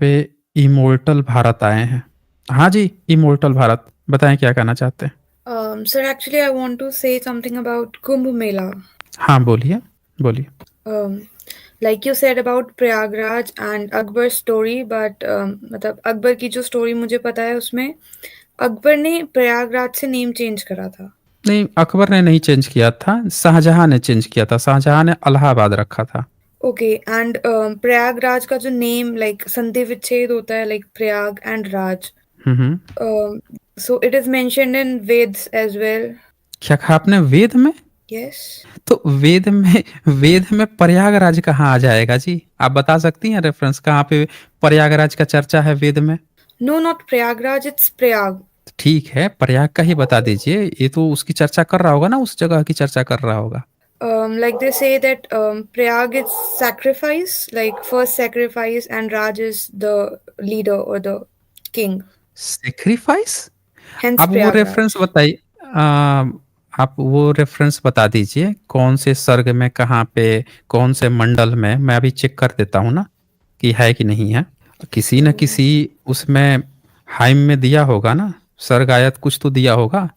पे इमोर्टल भारत आए हैं। हाँ जी, इमोर्टल भारत, बताएं क्या कहना चाहते हैं। Sir, actually, I want to say something about Kumbh Mela. हाँ बोलिए, बोलिए। Um, like you said about Prayagraj and Akbar's story, but मतलब अकबर की जो स्टोरी मुझे पता है उसमें अकबर ने प्रयागराज से नेम चेंज करा था। नहीं, अकबर ने नहीं चेंज किया था, शाहजहां ने चेंज किया था। शाहजहां ने इलाहाबाद रखा था। ओके एंड प्रयागराज का जो नेम लाइक संधि विच्छेद होता है like Prayag and Raj, hmm. So it is mentioned in Vedas as well. क्या कहा आपने, वेद में? यस। तो वेद में प्रयागराज कहाँ आ जाएगा जी? आप बता सकती हैं रेफरेंस कहाँ पे प्रयागराज का चर्चा है वेद में? No, not Prayagraj, it's Prayag. ठीक है, प्रयाग का ही बता दीजिए। ये तो उसकी चर्चा कर रहा होगा ना, उस जगह की चर्चा कर रहा होगा। Like they say that Prayag is sacrifice, like first sacrifice, and Raj is the leader or the king. Sacrifice? Hence आप वो रेफरेंस Prayagraj. बताइए। आप वो रेफरेंस बता दीजिए, कौन से सर्ग में, कहाँ पे, कौन से मंडल में। मैं अभी चेक कर देता हूँ ना कि है कि नहीं है। किसी न Um, किसी उसमें हाइम में दिया होगा ना, सर्ग आयत कुछ तो दिया होगा।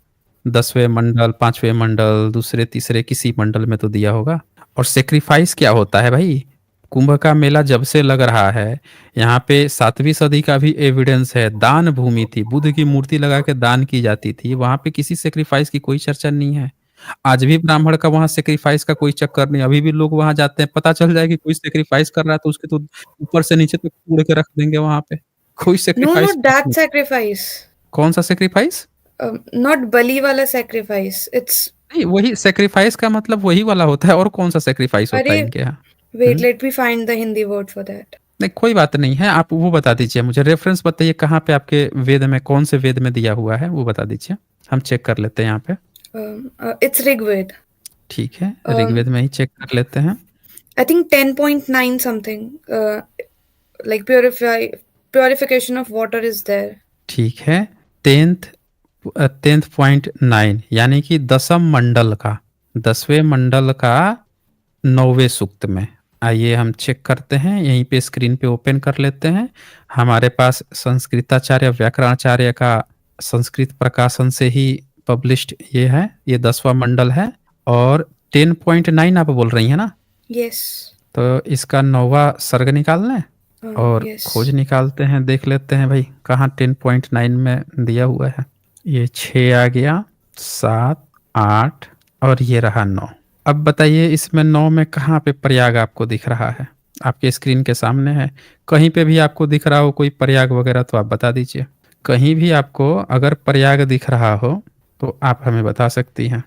10वें मंडल, 5वें मंडल, दूसरे तीसरे किसी मंडल में तो दिया होगा। और सेक्रीफाइस क्या होता है भाई? कुंभ का मेला जब से लग रहा है, यहाँ पे 7वीं सदी का भी एविडेंस है। दान भूमि थी, बुद्ध की मूर्ति लगा के दान की जाती थी। वहां पे किसी सेक्रीफाइस की कोई चर्चा नहीं है। आज भी ब्राह्मण का वहां सेक्रीफाइस का कोई चक्कर नहीं। अभी भी लोग वहां जाते हैं, पता चल जाए कि कोई सेक्रीफाइस कर रहा है तो उसके तो ऊपर से नीचे तक कूड़ के रख देंगे वहां पे। कोई no, सेक्रीफाइस not कुछ that नहीं। sacrifice. कौन सा sacrifice? Not Bali wala sacrifice. It's नहीं, वही सेक्रीफाइस का मतलब वही वाला होता है। और कौन सा सेक्रीफाइस होता है अरे इनके यहाँ? wait, hmm. let me find the Hindi word for that. नहीं, कोई बात नहीं है। आप वो बता दीजिए मुझे, रेफरेंस बताइए कहाँ पे आपके वेद में, कौन से वेद में दिया हुआ है वो बता दीजिए। हम चेक कर लेते हैं यहाँ पे। It's Rigved. ठीक है, Um, ऋग्वेद में ही चेक कर लेते हैं। I think 10.9 something. Like purification of water is there. ठीक है, 10th 10th.9 यानी कि 10म मंडल का, 10वें मंडल का 9वें सूक्त में। आइए हम चेक करते हैं, यहीं पे स्क्रीन पे ओपन कर लेते हैं। हमारे पास संस्कृताचार्य व्याकरणाचार्य का संस्कृत प्रकाशन से ही पब्लिश्ड ये है, ये 10वां मंडल है। और 10.9 आप बोल रही हैं ना? Yes. तो इसका 9वां सर्ग निकालना है और खोज Yes. निकालते हैं, देख लेते हैं भाई कहाँ 10.9 में दिया हुआ है। ये 6 आ गया, 7, 8 और ये रहा 9। अब बताइए इसमें 9 में कहाँ पे प्रयाग आपको दिख रहा है? आपके स्क्रीन के सामने है। कहीं पे भी आपको दिख रहा हो कोई प्रयाग वगैरह तो आप बता दीजिए। कहीं भी आपको अगर प्रयाग दिख रहा हो तो आप हमें बता सकती हैं।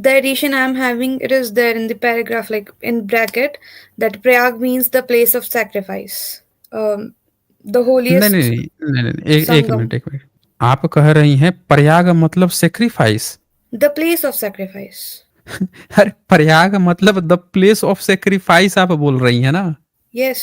The edition I'm having, it is there in the paragraph, like in bracket, that Prayag means the place of sacrifice, the नहीं holiest नहीं नहीं नहीं, नहीं, नहीं, एक Sangam, मिनट, एक मिनट। आप कह रही हैं प्रयाग मतलब sacrifice? the place of sacrifice. अरे प्रयाग मतलब द प्लेस ऑफ सेक्रीफाइस आप बोल रही हैं ना? Yes.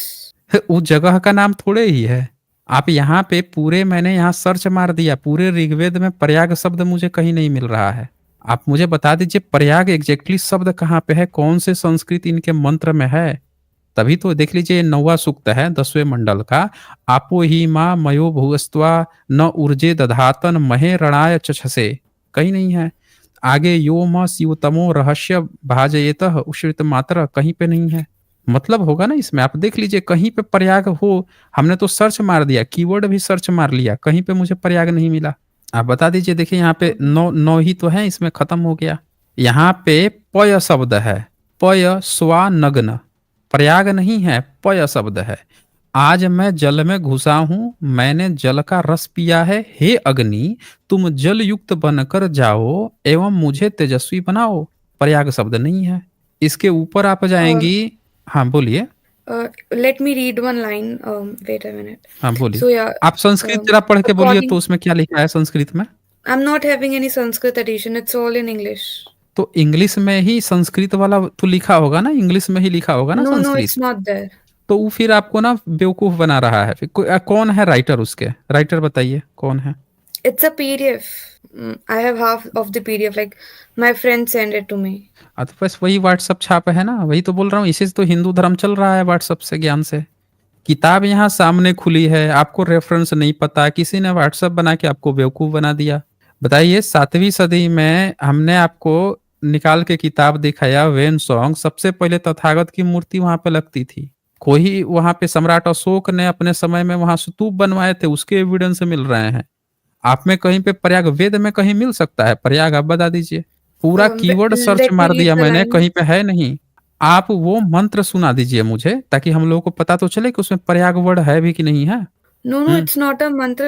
उस जगह का नाम थोड़े ही है। आप यहाँ पे पूरे, मैंने यहाँ सर्च मार दिया, पूरे ऋग्वेद में प्रयाग शब्द मुझे कहीं नहीं मिल रहा है। आप मुझे बता दीजिए प्रयाग एग्जैक्टली शब्द कहाँ पे है, कौन से संस्कृत इनके मंत्र में है। तभी तो देख लीजिए, 9वां सूक्त है 10वें मंडल का। आपो ही माँ मयो भुवस्त्वा न ऊर्जे दधातन महे रणाय चछसे, कहीं नहीं है। आगे यो म शिवतमो रहस्य भाजयेत उश्रित मात्र, कहीं पे नहीं है। मतलब होगा ना इसमें, आप देख लीजिए कहीं पे प्रयाग हो। हमने तो सर्च मार दिया, कीवर्ड भी सर्च मार लिया, कहीं पे मुझे प्रयाग नहीं मिला। आप बता दीजिए, देखिए यहाँ पे नौ नौ ही तो है, इसमें खत्म हो गया। यहाँ पे पय शब्द है, पय स्वा नग्न, प्रयाग नहीं है, पय शब्द है। आज मैं जल में घुसा हूं, मैंने जल का रस पिया है, हे अग्नि तुम जल युक्त बनकर जाओ एवं मुझे तेजस्वी बनाओ। प्रयाग शब्द नहीं है। इसके ऊपर आप Um, जाएंगी। हाँ बोलिए। Let me read one line. Wait a minute. हाँ बोलिए। So yeah, आप संस्कृत um, जरा पढ़ के बोलिए तो according, उसमें क्या लिखा है संस्कृत में। I'm not having any Sanskrit edition. It's all in English. तो इंग्लिश में ही संस्कृत वाला तो लिखा होगा ना, इंग्लिश में ही लिखा होगा ना No, no, Sanskrit. it's not there. तो वो फिर आपको ना बेवकूफ बना रहा है। फिर कौन है राइटर, उसके राइटर बताइए कौन है। It's a PDF. I have half of the PDF. Like my friend sent it to me. तो बस वही व्हाट्सअप छाप है ना, वही तो बोल रहा हूँ। इसी से तो हिंदू धर्म चल रहा है, व्हाट्सअप से ज्ञान से। किताब यहाँ सामने खुली है, आपको रेफरेंस नहीं पता, किसी ने व्हाट्सएप बना के आपको बेवकूफ बना दिया। बताइए 7वीं सदी में हमने आपको निकाल के किताब दिखाया वेन सॉन्ग, सबसे पहले तथागत की मूर्ति वहां पे लगती थी। कोई वहां पे सम्राट अशोक ने अपने समय में वहां स्तूप बनवाए थे, उसके एविडेंस मिल रहे हैं। आप में कहीं पे प्रयाग वेद में कहीं मिल सकता है प्रयाग? आप बता दीजिए। पूरा कीवर्ड सर्च Let me मार read दिया the मैंने, कहीं lines. पे है नहीं। आप वो मंत्र सुना दीजिए मुझे, ताकि हम लोगों को पता तो चले कि उसमें प्रयाग वर्ड है भी कि नहीं है। No, no, hmm. it's not a mantra.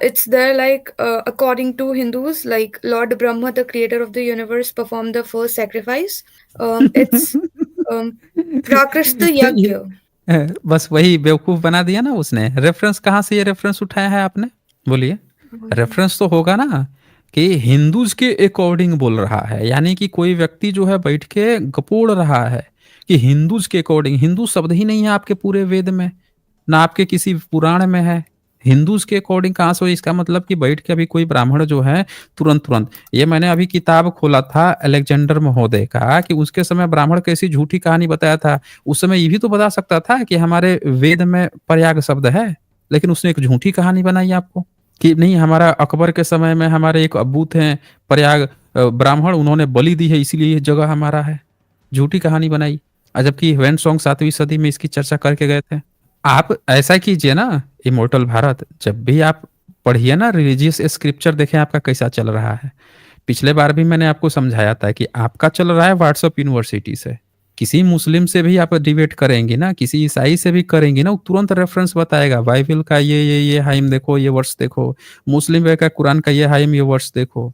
It's there. According to Hindus, like Lord Brahma, the creator of the universe, performed the first sacrifice. It's um, Prakrishta ये Yagya. बस वही बेवकूफ बना दिया ना उसने। रेफरेंस कहाँ से ये रेफरेंस उठाया है आपने? बोलिए। रेफरेंस तो होगा ना कि हिंदूज के अकॉर्डिंग बोल रहा है, यानी कि कोई व्यक्ति जो है बैठ के गपोड़ रहा है कि हिंदूज के अकॉर्डिंग। हिंदू शब्द ही नहीं है आपके पूरे वेद में, ना आपके किसी पुराण में है। हिंदूज के अकॉर्डिंग कहाँ से हुई? इसका मतलब कि बैठ के अभी कोई ब्राह्मण जो है तुरंत तुरंत, ये मैंने अभी किताब खोला था अलेक्जेंडर महोदय का, कि उसके समय ब्राह्मण कैसी झूठी कहानी बताया था। उस समय ये भी तो बता सकता था कि हमारे वेद में प्रयाग शब्द है, लेकिन उसने एक झूठी कहानी बनाई आपको कि नहीं, हमारा अकबर के समय में हमारे एक अब्बू थे प्रयाग ब्राह्मण, उन्होंने बलि दी है इसीलिए ये जगह हमारा है। झूठी कहानी बनाई। जबकि ह्वेन सॉन्ग 7वीं सदी में इसकी चर्चा करके गए थे। आप ऐसा कीजिए ना, इमोर्टल भारत, जब भी आप पढ़िए ना रिलीजियस स्क्रिप्चर, देखें आपका कैसा चल रहा है। पिछले बार भी मैंने आपको समझाया था कि आपका चल रहा है व्हाट्सएप यूनिवर्सिटी से। किसी मुस्लिम से भी आप डिबेट करेंगे ना, किसी ईसाई से भी करेंगे ना, वो तुरंत रेफरेंस बताएगा, बाइबल का ये हाइम देखो, ये वर्ष देखो, मुस्लिम वे का कुरान का ये हाइम, ये वर्ष देखो।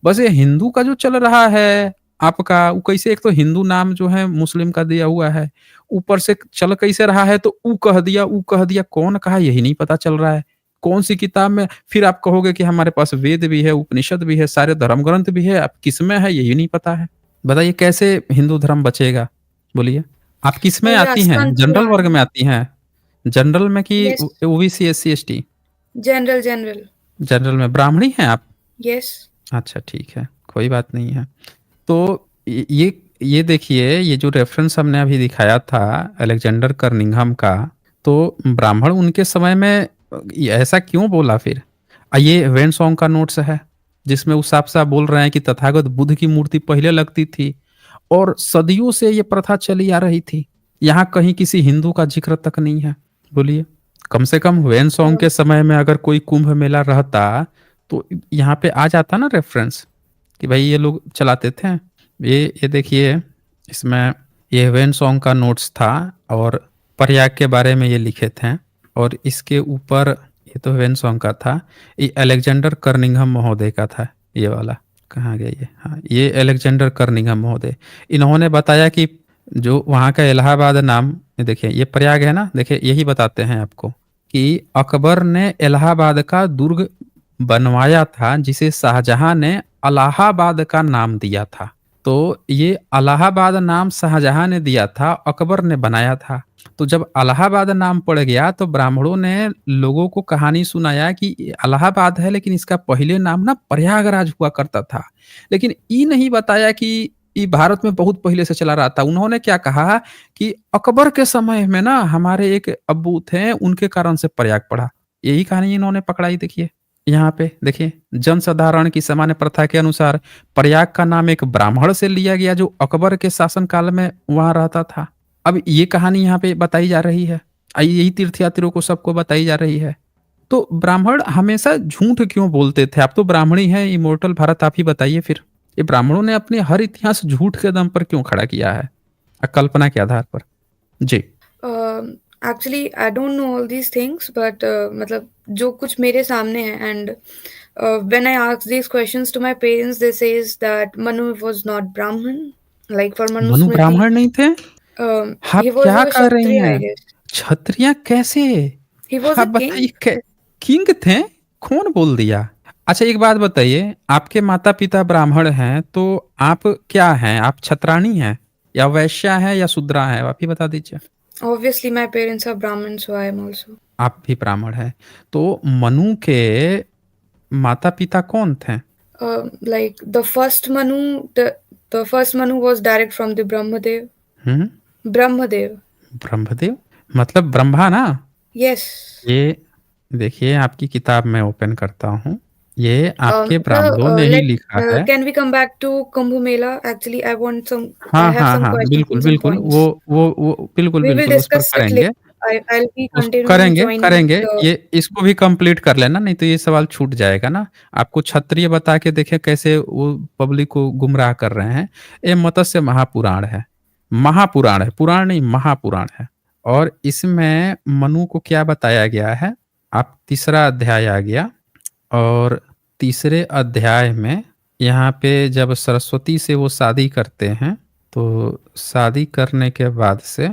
बस ये हिंदू का जो चल रहा है आपका, वो कैसे, एक तो हिंदू नाम जो है मुस्लिम का दिया हुआ है, ऊपर से चल कैसे रहा है, तो ऊ कह दिया, ऊ कह दिया, कौन कहा यही नहीं पता चल रहा है। कौन सी किताब में? फिर आप कहोगे कि हमारे पास वेद भी है, उपनिषद भी है, सारे धर्म ग्रंथ भी है, अब किसमें है यही नहीं पता है। बताइए कैसे हिंदू धर्म बचेगा? बोलिए। आप किसमें Oh, आती हैं? Rastan जनरल वर्ग Puran. में आती हैं? जनरल में कि Yes, OBC SC ST? general. General में ब्राह्मणी हैं आप? Yes. अच्छा ठीक है, कोई बात नहीं है। तो ये देखिए, ये जो रेफरेंस हमने अभी दिखाया था अलेक्जेंडर कर्निंघम का, तो ब्राह्मण उनके समय में ये ऐसा क्यों बोला फिर? ये वेन सॉन्ग का नोट्स है, जिसमें वो साफ साफ बोल रहे हैं कि तथागत बुद्ध की मूर्ति पहले लगती थी और सदियों से ये प्रथा चली आ रही थी। यहाँ कहीं किसी हिंदू का जिक्र तक नहीं है। बोलिए। कम से कम वेन सॉन्ग के समय में अगर कोई कुंभ मेला रहता तो यहाँ पे आ जाता ना रेफरेंस कि भाई ये लोग चलाते थे। ये देखिए, इसमें ये वेन सॉन्ग का नोट्स था और प्रयाग के बारे में ये लिखे थे। और इसके ऊपर, ये तो वेन सॉन्ग का था, ये अलेक्जेंडर कर्निंघम महोदय का था। ये वाला कहाँ गया ये? हाँ, ये अलेक्जेंडर कर्निंघम महोदय, इन्होंने बताया कि जो वहाँ का इलाहाबाद नाम, ये देखिए ये प्रयाग है ना, देखिए यही बताते हैं आपको कि अकबर ने इलाहाबाद का दुर्ग बनवाया था, जिसे शाहजहां ने अलाहाबाद का नाम दिया था। तो ये अलाहाबाद नाम शाहजहां ने दिया था, अकबर ने बनाया था। तो जब अलाहाबाद नाम पड़ गया तो ब्राह्मणों ने लोगों को कहानी सुनाया कि ये अलाहाबाद है, लेकिन इसका पहले नाम ना प्रयागराज हुआ करता था। लेकिन ये नहीं बताया कि ये भारत में बहुत पहले से चला रहा था। उन्होंने क्या कहा कि अकबर के समय में ना हमारे एक अब्बू थे, उनके कारण से प्रयाग पड़ा। यही कहानी इन्होंने पकड़ाई। देखिए यहाँ पे देखिए, जनसाधारण की सामान्य प्रथा के अनुसार प्रयाग का नाम एक ब्राह्मण से लिया गया जो अकबर के शासन काल में वहां रहता था। अब ये कहानी यहाँ पे बताई जा रही है, यही तीर्थयात्रियों को सबको बताई जा रही है। तो ब्राह्मण हमेशा झूठ क्यों बोलते थे? आप तो ब्राह्मणी हैं, इमोर्टल भारत, आप ही बताइए फिर, ये ब्राह्मणों ने अपने हर इतिहास झूठ के दम पर क्यों खड़ा किया है, कल्पना के आधार पर? जी। Actually, I don't know all these things, but मतलब जो कुछ मेरे सामने है, and when I ask these questions to my parents, they says that Manu was not Brahmin. Like for Manu Manu Smriti, ब्राह्मण नहीं थे? आप he was क्या a कह रही Kshatriya, I हैं? guess. क्षत्रिय कैसे? He was आप a king. बताइए, किंग थे? कौन बोल दिया? अच्छा एक बात बताइए, आपके माता पिता ब्राह्मण हैं तो आप क्या हैं? आप छत्राणी हैं या वैश्या हैं या शूद्रा हैं? आप ही बता दीजिए। Obviously, my parents are Brahmin, so I am also. आप भी ब्राह्मण हैं। तो मनु के माता पिता कौन थे? Like the first Manu was direct from the Brahmadev. Hmm. Brahmadev. Brahmadev? मतलब ब्रह्मा ना, Yes. ये देखिए आपकी किताब मैं ओपन करता हूँ। ये आपके Sir, ब्राह्मणों ने ही लिखा है। can we come back to Kumbh Mela? Actually, I हाँ, have हाँ, some हाँ, बिल्कुल, questions and बिल्कुल। points. वो बिल्कुल, We will बिल्कुल उस पर discuss it later. करेंगे। I'll be उसको continuing करेंगे, join करेंगे। the. ये इसको भी कंप्लीट कर लेना, नहीं तो ये सवाल छूट जाएगा ना। आपको क्षत्रिय बता के देखें कैसे वो पब्लिक को गुमराह कर रहे हैं। ये मत्स्य महापुराण है। महापुराण है, पुराण नहीं महापुराण है। और इसमें मनु को क्या बताया गया है? आप तीसरा अध्याय आ गया और तीसरे अध्याय में यहाँ पे जब सरस्वती से वो शादी करते हैं, तो शादी करने के बाद से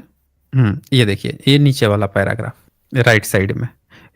ये देखिए ये नीचे वाला पैराग्राफ राइट साइड में,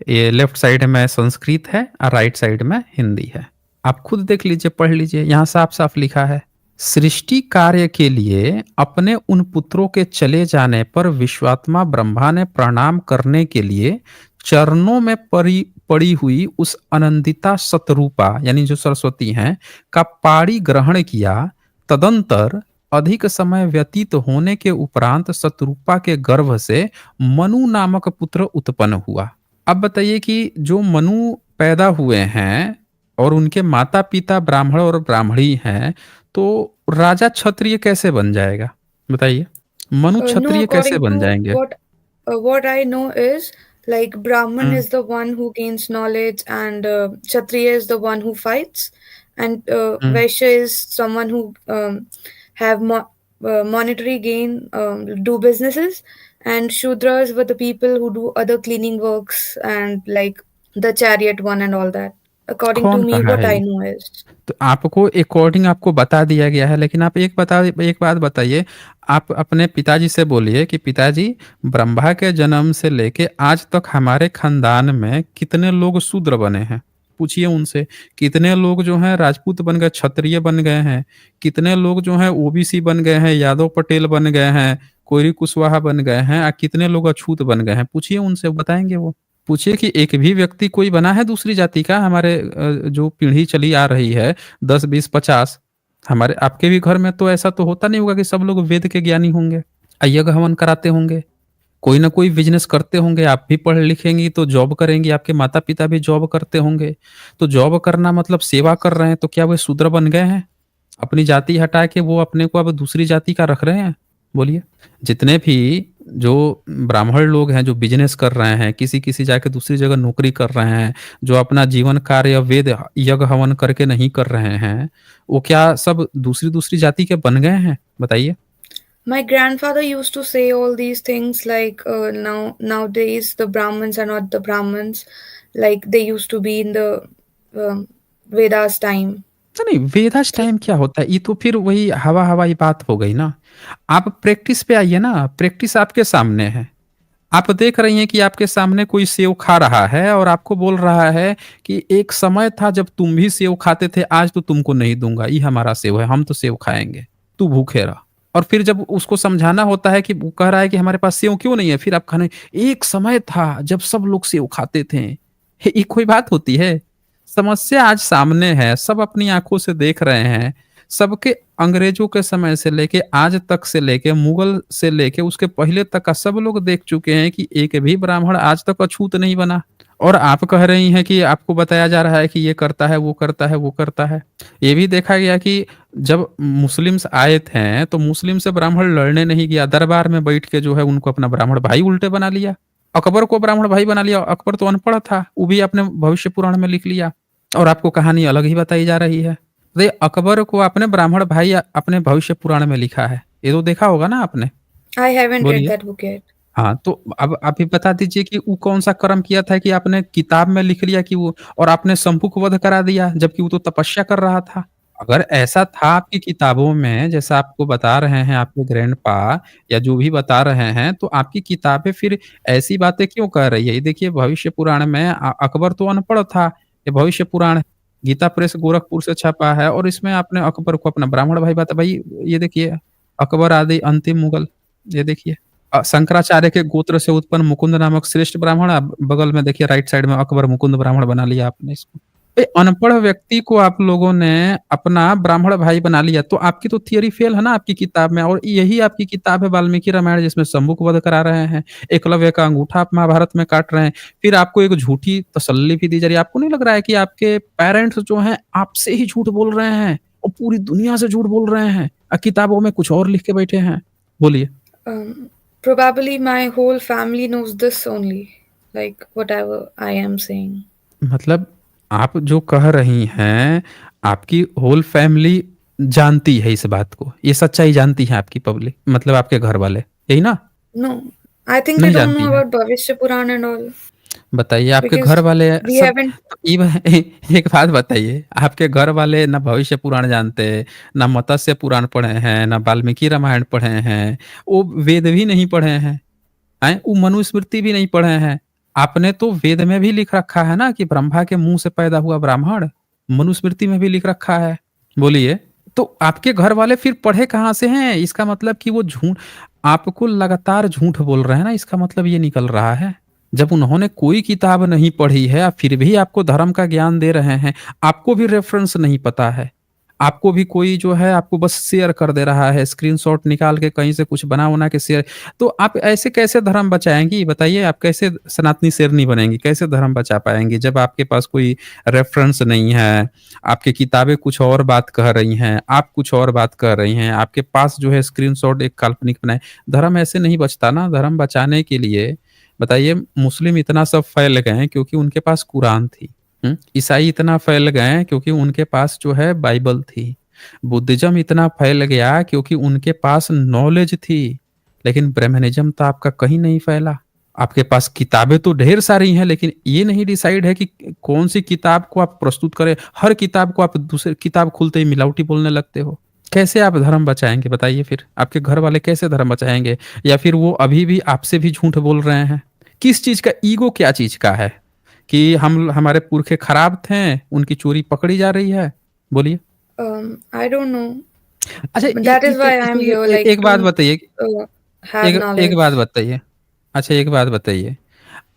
ये लेफ्ट साइड में संस्कृत है और राइट साइड में हिंदी है। आप खुद देख लीजिए, पढ़ लीजिए, यहाँ साफ साफ लिखा है, सृष्टि कार्य के लिए अपने उन पुत्रों के चले जाने पर विश्वात्मा ब्रह्मा ने प्रणाम करने के लिए चरणों में पड़ी पड़ी हुई उस अनंदिता सतरूपा यानी जो सरस्वती हैं का पाणी ग्रहण किया। तदंतर अधिक समय व्यतीत होने के उपरांत शत्रुपा के गर्भ से मनु नामक पुत्र उत्पन्न हुआ। अब बताइए कि जो मनु पैदा हुए हैं और उनके माता पिता ब्राह्मण और ब्राह्मणी हैं, तो राजा क्षत्रिय कैसे बन जाएगा? बताइए, मनु No, क्षत्रिय कैसे according बन to जाएंगे? what I know is like Brahman hmm, is the one who gains knowledge, and Kshatriya is the one who fights, and hmm. Vaishya is someone who have monetary gain, do businesses, and Shudras were the people who do other cleaning works and like the chariot one and all that. According to कौन me, कहा what है I ये? know is. तो आपको according आपको बता दिया गया है, लेकिन आप एक बात बताइए। आप अपने पिताजी से बोलिए कि पिताजी, ब्रह्मा के जन्म से लेके आज तक हमारे खानदान में कितने लोग शूद्र बने हैं? पूछिए उनसे। कितने लोग जो हैं राजपूत बन गए, क्षत्रिय बन गए हैं? कितने लोग जो हैं ओबीसी बन गए हैं, यादव पटेल बन गए हैं, कोयरी कुशवाहा बन गए हैं, और कितने लोग अछूत बन गए हैं? पूछिए उनसे, बताएंगे वो। पूछिए कि एक भी व्यक्ति कोई बना है दूसरी जाति का? हमारे जो पीढ़ी चली आ रही है 10 20 50, हमारे आपके भी घर में तो ऐसा तो होता नहीं होगा कि सब लोग वेद के ज्ञानी होंगे, यज्ञ हवन कराते होंगे, कोई ना कोई बिजनेस करते होंगे। आप भी पढ़ लिखेंगी तो जॉब करेंगी, आपके माता पिता भी जॉब करते होंगे। तो जॉब करना मतलब सेवा कर रहे हैं, तो क्या वे शूद्र बन गए हैं? अपनी जाति हटा के वो अपने को अब दूसरी जाति का रख रहे हैं? बोलिए। जितने भी जो ब्राह्मण लोग हैं जो बिजनेस कर रहे हैं, किसी किसी जाके दूसरी जगह नौकरी कर रहे हैं, जो अपना जीवन कार्य वेद यज्ञ हवन करके नहीं कर रहे हैं, वो क्या सब दूसरी दूसरी जाति के बन गए हैं? बताइए। My grandfather used to say all these things like nowadays the Brahmins are not the Brahmins like they used to be in the Vedas time. तो नहीं, वेदास ठीक. टाइम क्या होता है? ये तो फिर वही हवा हवाई बात हो गई ना। आप प्रैक्टिस पे आइए ना, प्रैक्टिस आपके सामने है। आप देख रही हैं कि आपके सामने कोई सेव खा रहा है और आपको बोल रहा है कि एक समय था जब तुम भी सेव खाते थे, आज तो तुमको नहीं दूंगा, ये हमारा सेव है, हम तो सेव खाएंगे, तू भूखे रह। और फिर जब उसको समझाना होता है कि वो कह रहा है कि हमारे पास सेव क्यों नहीं है, फिर आप खाने, एक समय था जब सब लोग सेव खाते थे। ये कोई बात होती है? समस्या आज सामने है, सब अपनी आंखों से देख रहे हैं। सबके अंग्रेजों के समय से लेके आज तक से लेके मुगल से लेके उसके पहले तक का सब लोग देख चुके हैं कि एक भी ब्राह्मण आज तक अछूत नहीं बना। और आप कह रही हैं कि आपको बताया जा रहा है कि ये करता है, वो करता है, वो करता है। ये भी देखा गया कि जब मुस्लिम्स आए थे तो मुस्लिम से ब्राह्मण लड़ने नहीं गया, दरबार में बैठ के जो है उनको अपना ब्राह्मण भाई उल्टे बना लिया। अकबर को ब्राह्मण भाई बना लिया। अकबर तो अनपढ़ था, वो भी अपने भविष्य पुराण में लिख लिया। और आपको कहानी अलग ही बताई जा रही है। तो ये अकबर को अपने ब्राह्मण भाई अपने भविष्य पुराण में लिखा है, ये तो देखा होगा ना आपने? I haven't read बोलिए। that book yet. हाँ, तो अब आप ही बता दीजिए कि वो कौन सा कर्म किया था कि आपने किताब में लिख लिया कि वो, और आपने शंभू को वध करा दिया जबकि वो तो तपस्या कर रहा था। अगर ऐसा था आपकी किताबों में जैसा आपको बता रहे हैं आपके ग्रैंडपा या जो भी बता रहे हैं, तो आपकी किताबें फिर ऐसी बातें क्यों कह रही है? ये देखिए भविष्य पुराण में अकबर तो अनपढ़ था, ये भविष्य पुराण गीता प्रेस गोरखपुर से छपा है और इसमें आपने अकबर को अपना ब्राह्मण भाई बता भाई। ये देखिए, अकबर आदि अंतिम मुगल, ये देखिए शंकराचार्य के गोत्र से उत्पन्न मुकुंद नामक श्रेष्ठ ब्राह्मण, बगल में देखिए राइट साइड में अकबर मुकुंद ब्राह्मण बना लिया आपने इसको। अनपढ़ व्यक्ति को आप लोगों ने अपना ब्राह्मण भाई बना लिया, तो आपकी तो थियरी फेल है ना आपकी किताब में। और यही आपकी किताब है वाल्मीकि रामायण, जिसमें शंभू को वध करा रहे हैं, एकलव्य का अंगूठा आप महाभारत में काट रहे हैं। फिर आपको एक झूठी तसल्ली भी दी जा रही है। आपको नहीं लग रहा है कि आपके पेरेंट्स जो हैं आपसे ही झूठ बोल रहे हैं और पूरी दुनिया से झूठ बोल रहे हैं, किताबों में कुछ और लिख के बैठे हैं? बोलिए। Probably my whole family knows this only, like whatever I am saying. मतलब आप जो कह रही हैं, आपकी होल फैमिली जानती है इस बात को, ये सच्चाई जानती है आपकी पब्लिक, मतलब आपके घर वाले, यही ना? No, I think they नहीं don't जानती know है? about Bhavishya Puran and all, बताइए आपके because घर वाले we सब। haven't. एक बात बताइए, आपके घर वाले ना भविष्य पुराण जानते, ना मत्स्य पुराण पढ़े हैं, ना वाल्मीकि रामायण पढ़े हैं, वो वेद भी नहीं पढ़े हैं, हैं? वो मनुस्मृति भी नहीं पढ़े हैं। आपने तो वेद में भी लिख रखा है ना कि ब्रह्मा के मुंह से पैदा हुआ ब्राह्मण, मनुस्मृति में भी लिख रखा है। बोलिए। तो आपके घर वाले फिर पढ़े कहाँ से हैं? इसका मतलब कि वो झूठ, आपको लगातार झूठ बोल रहे हैं ना, इसका मतलब ये निकल रहा है। जब उन्होंने कोई किताब नहीं पढ़ी है, फिर भी आपको धर्म का ज्ञान दे रहे हैं, आपको भी रेफरेंस नहीं पता है, आपको भी कोई जो है आपको बस शेयर कर दे रहा है, स्क्रीनशॉट निकाल के कहीं से कुछ बना के शेयर। तो आप ऐसे कैसे धर्म बचाएंगी? बताइए, आप कैसे सनातनी शेरनी बनेंगी, कैसे धर्म बचा पाएंगी जब आपके पास कोई रेफरेंस नहीं है? आपकी किताबें कुछ और बात कह रही हैं, आप कुछ और बात कह रही हैं, आपके पास जो है स्क्रीनशॉट एक काल्पनिक बनाए। धर्म ऐसे नहीं बचता ना। धर्म बचाने के लिए बताइए, मुस्लिम इतना सब फैल गए हैं क्योंकि उनके पास कुरान थी। ईसाई इतना फैल गए क्योंकि उनके पास जो है बाइबल थी। बुद्धिज्म इतना फैल गया क्योंकि उनके पास नॉलेज थी। लेकिन ब्राह्मणिज्म तो आपका कहीं नहीं फैला। आपके पास किताबें तो ढेर सारी हैं, लेकिन ये नहीं डिसाइड है कि कौन सी किताब को आप प्रस्तुत करें। हर किताब को आप दूसरे किताब खुलते ही मिलावटी बोलने लगते हो। कैसे आप धर्म बचाएंगे बताइए? फिर आपके घर वाले कैसे धर्म बचाएंगे? या फिर वो अभी भी आपसे भी झूठ बोल रहे हैं? किस चीज का ईगो, क्या चीज का है कि हम हमारे पुरखे खराब थे, उनकी चोरी पकड़ी जा रही है? बोलिए। I don't know. अच्छा, That is why I am here, like एक to बात बताइए, uh, have एक बात knowledge. बताइए। अच्छा, एक बात बताइए,